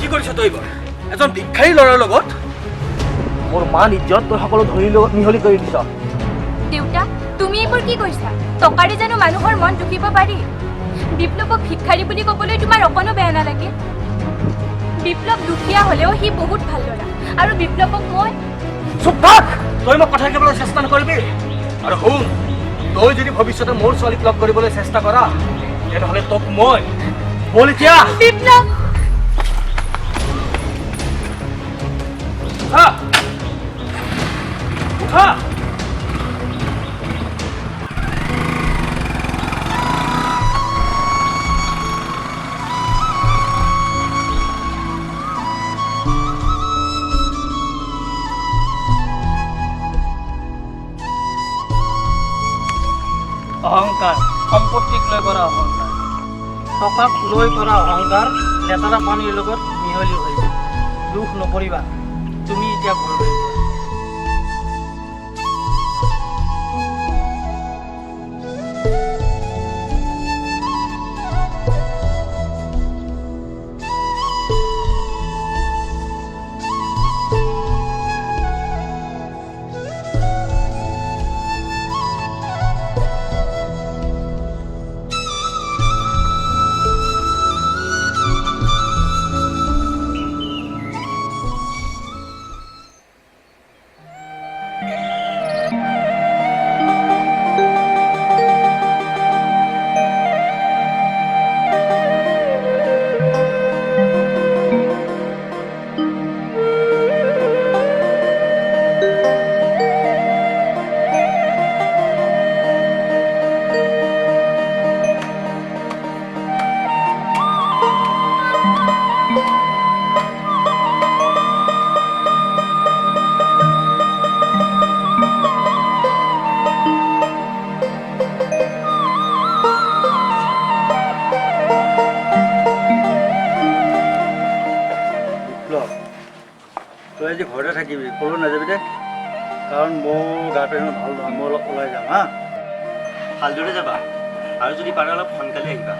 কি কৰিছ তই এইবাৰ এজন ভিক্ষাৰী ল'ৰাৰ লগত মোৰ মান ইজ্জত তই সকলো ধৰি লগত মিহলি কৰি দিছ দেউতা তুমি এইবোৰ কি কৰিছা টকাৰে জানো মানুহৰ মন জুখিব পাৰি বিপ্লৱক ভিক্ষাৰী বুলি ক'বলৈ তোমাৰ অকণো বেয়া নালাগে বিপ্লৱ দুখীয়া হ'লেও সি বহুত ভাল ল'ৰা আৰু বিপ্লৱক মই চুপ থাক তই মোক কথা ক'বলৈ চেষ্টা নকৰিবি আৰু শুন তই যদি ভৱিষ্যতে মোৰ ছোৱালীক লগ কৰিবলৈ চেষ্টা কৰা তেতিয়াহ'লে তোক মই বল এতিয়া বিপ্লৱ উঠা উঠা অহংকাৰ সম্পত্তিক লৈ কৰা অহংকাৰ টকাক লৈ কৰা অহংকাৰ লেতেৰা পানীৰ লগত মিহলি হৈ যায় দুখ নকৰিবা তুমি এতিয়া ঘৰলৈ যোৱা তই আজি ঘৰতে থাকিবি ক'লৈ নাযাবি দে কাৰণ মোৰ গাটো ইমান ভাল নহয় মই অলপ ওলাই যাম হা ভালদৰে যাবা আৰু যদি পাৰা অলপ সোনকালে আহিবা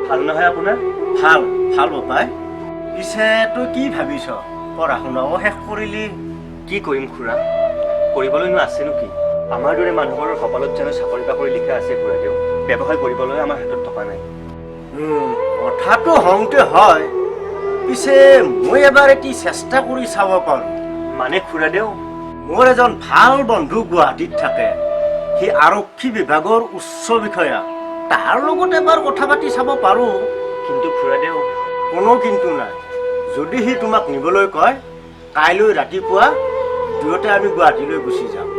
ভাল নহয় আপোনাৰ? ভাল ভাল বাপাই। পিছে তই কি ভাবিছ? পঢ়া শুনাও শেষ কৰিলি। কি কৰিম খুৰা, কৰিবলৈনো আছেনো কি? আমাৰ দৰে মানুহৰ কপালত জানো চাকৰি বাকৰি লিখা আছে খুৰাদেউ? ব্যৱসায় কৰিবলৈ আমাৰ হাতত টকা নাই। কথাটো হওঁতে হয়, পিছে মই এবাৰ এটি চেষ্টা কৰি চাব পাৰোঁ। মানে খুৰাদেউ, মোৰ এজন ভাল বন্ধু গুৱাহাটীত থাকে। সি আৰক্ষী বিভাগৰ উচ্চ বিষয়া। তাৰ লগত এবাৰ কথা পাতি চাব পাৰোঁ। কিন্তু খুৰাদেউ, কোনো কিন্তু নাই। যদি সি তোমাক নিবলৈ কয়, কাইলৈ ৰাতিপুৱা দুয়োতে আমি গুৱাহাটীলৈ গুচি যাম।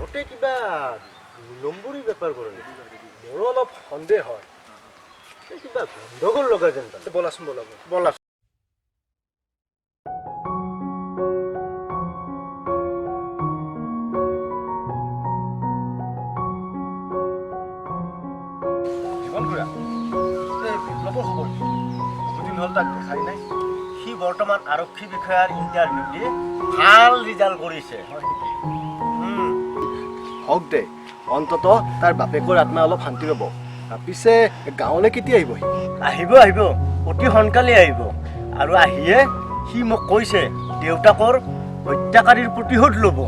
গোটেই কিবা নম্বৰী বেপাৰ কৰে নেকি? মোৰো অলপ সন্দেহ হয়। কিবা গণ্ডগোল লগা যেন পালে। বলাচোন বলাব বলাচোন। জীৱন খুৰা, এই বিপ্লৱৰ খবৰ কি? বহুদিন হ'ল তাক দেখাই নাই। সি বৰ্তমান আৰক্ষী বিষয়াৰ ইণ্টাৰভিউ দি ভাল ৰিজাল্ট কৰিছে। হওক দে, অন্তত তাৰ বাপেকৰ আত্মা অলপ শান্তি পাব। পিছে গাঁৱলৈ কেতিয়া আহিবহি? আহিব আহিব, অতি সোনকালে আহিব। আৰু আহিয়ে সি মোক কৈছে দেউতাকৰ হত্যাকাৰীৰ প্ৰতিশোধ ল'ব।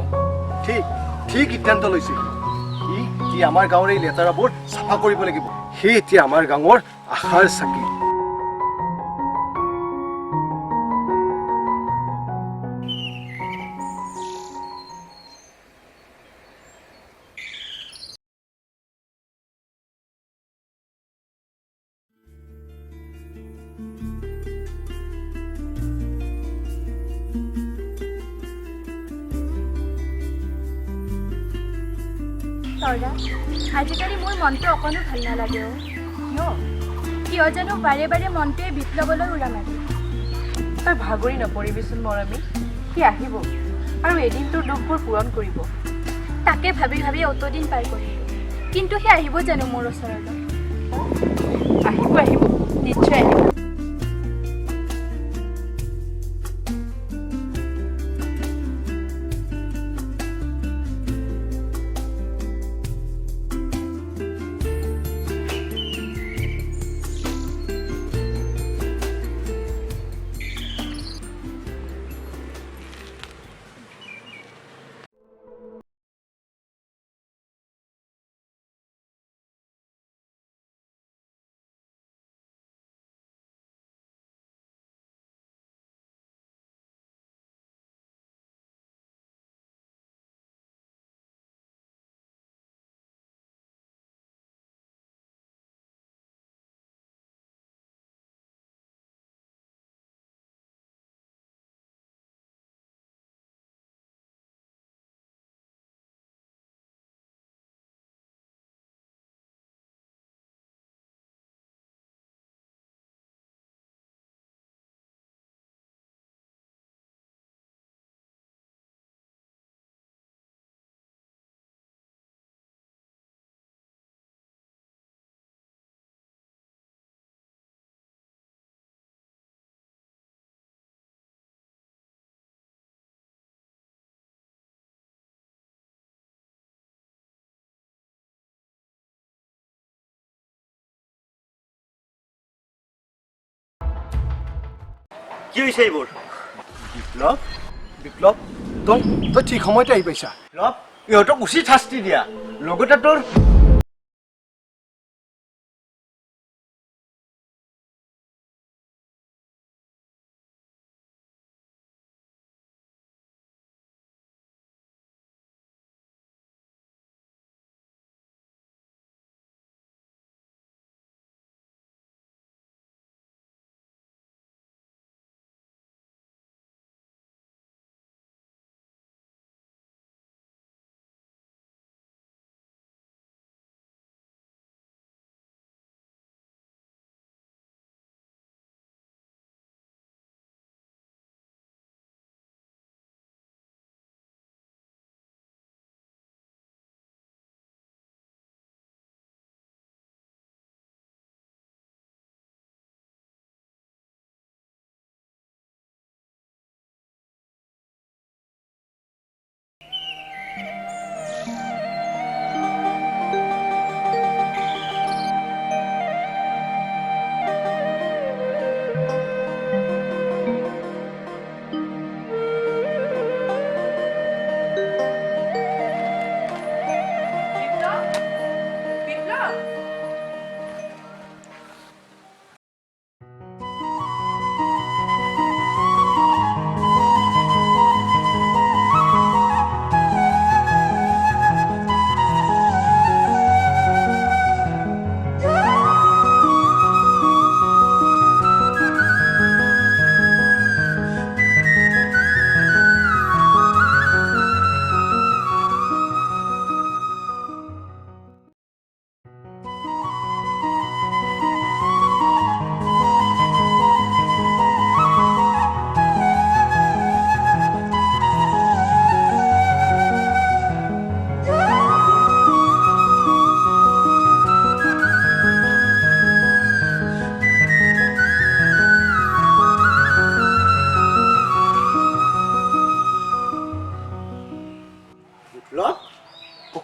ঠিক ঠিক সিদ্ধান্ত লৈছে। সি আমাৰ গাঁৱৰ এই লেতেৰাবোৰ চাফা কৰিব লাগিব। সি এতিয়া আমাৰ গাঁৱৰ আশাৰ চাকি। অৰা আজিকালি মোৰ মনটো অকণো ভাল নালাগে অ'। কিয় জানো বাৰে বাৰে মনটোৱে বিপ্লৱলৈ উৰা মাৰে। তই ভাগৰি নপৰিবিচোন মৰমী, সি আহিব আৰু এদিন তোৰ দুখবোৰ পূৰণ কৰিব। তাকে ভাবি ভাবি অতদিন পাৰ কৰিলোঁ, কিন্তু সি আহিব জানো মোৰ ওচৰলৈ? আহিব আহিব, নিশ্চয় আহিব। কি হৈছে এইবোৰ? বিপ্লৱ বিপ্লৱ, তই ঠিক সময়তে আহি পাইছা। বিপ্লৱ, ইহঁতক উচিত শাস্তি দিয়া, লগতে তোৰ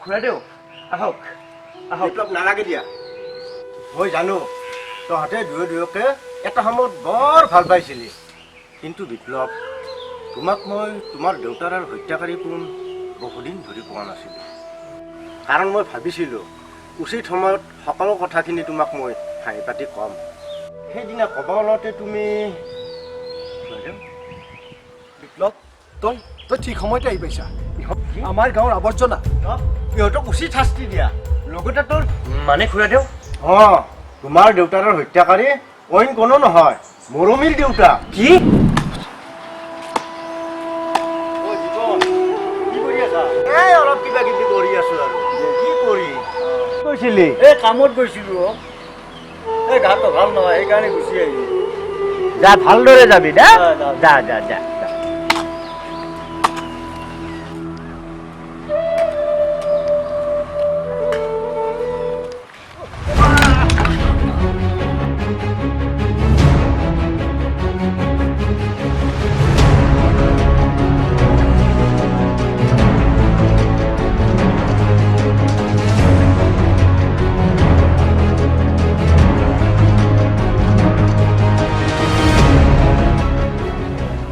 খুৰাদেউ আহক আহক। বিপ্লৱ নালাগে দিয়া, মই জানো তহঁতে দুয়োকে এটা সময়ত বৰ ভাল পাইছিলি, কিন্তু বিপ্লৱ তোমাক মই তোমাৰ দেউতাৰ আৰু হত্যাকাৰী কোন বহুদিন ধৰি পোৱা নাছিলোঁ। কাৰণ মই ভাবিছিলোঁ উচিত সময়ত সকলো কথাখিনি তোমাক মই হাঁহি পাতি ক'ম। সেইদিনা ক'ব লওঁতে তুমি বিপ্লৱ, তই ঠিক সময়তে আহি পাইছা। আমাৰ গাঁৱৰ আৱৰ্জনা, ইহঁতক উচিত শাস্তি দিয়া, লগতে তোৰ মানে খুৰাদেউ তোমাৰ দেউতাৰ হত্যাকাৰী অইন কোনো নহয়, মৰমীৰ দেউতা। কি? অলপ কিবা কিবি কৰি আছো আৰু কি কৰি গৈছিলি এই কামত গৈছিলো এই গাটো ভাল নহয় সেইকাৰণে গুচি আহিলো যা ভালদৰে যাবি দে যা যা যা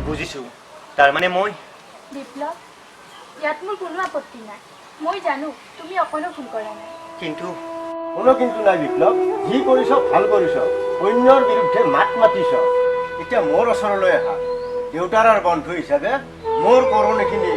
বুজিছো তাৰমানে মই বিপ্লৱ ইয়াত মোৰ কোনো আপত্তি নাই মই জানো তুমি অকণো ভুল কৰা নাই কিন্তু কোনো কিন্তু নাই বিপ্লৱ যি কৰিছ ভাল কৰিছ অন্যৰ বিৰুদ্ধে মাত মাতিছ এতিয়া মোৰ ওচৰলৈ আহা দেউতাৰ বন্ধু হিচাপে মোৰ কৰণীখিনি